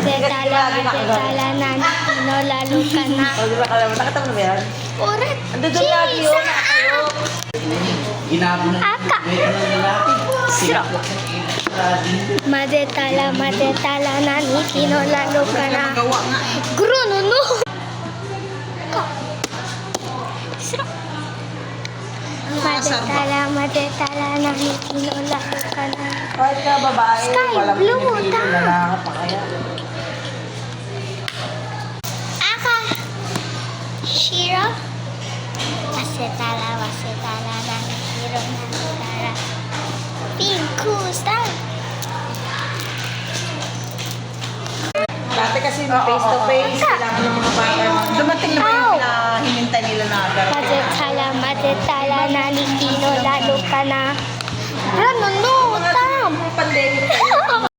madetala na no lalo ka na. O, di ba alam mo? Nakita mo na ba yan? Urat. Ando doon lagi yun. Ginabo na. Aka. Wait na lalaki. Sila. Madetala na ni no lalo ka na. Magawa nga eh. Gruno no. Ka. Sira. Madetala na ni no lalo ka na. Kahit ka babae, Sky walang blue, pinipili, ta. lalaki pa kaya. Aka. Shiro. Wasetala na ni Shiro na nagara. Pinku star. Dati kasi face to face, kailangan ng mga bata. Dumating na ba yung hinintay nila na agad? Madetala na ni no lalo ka na.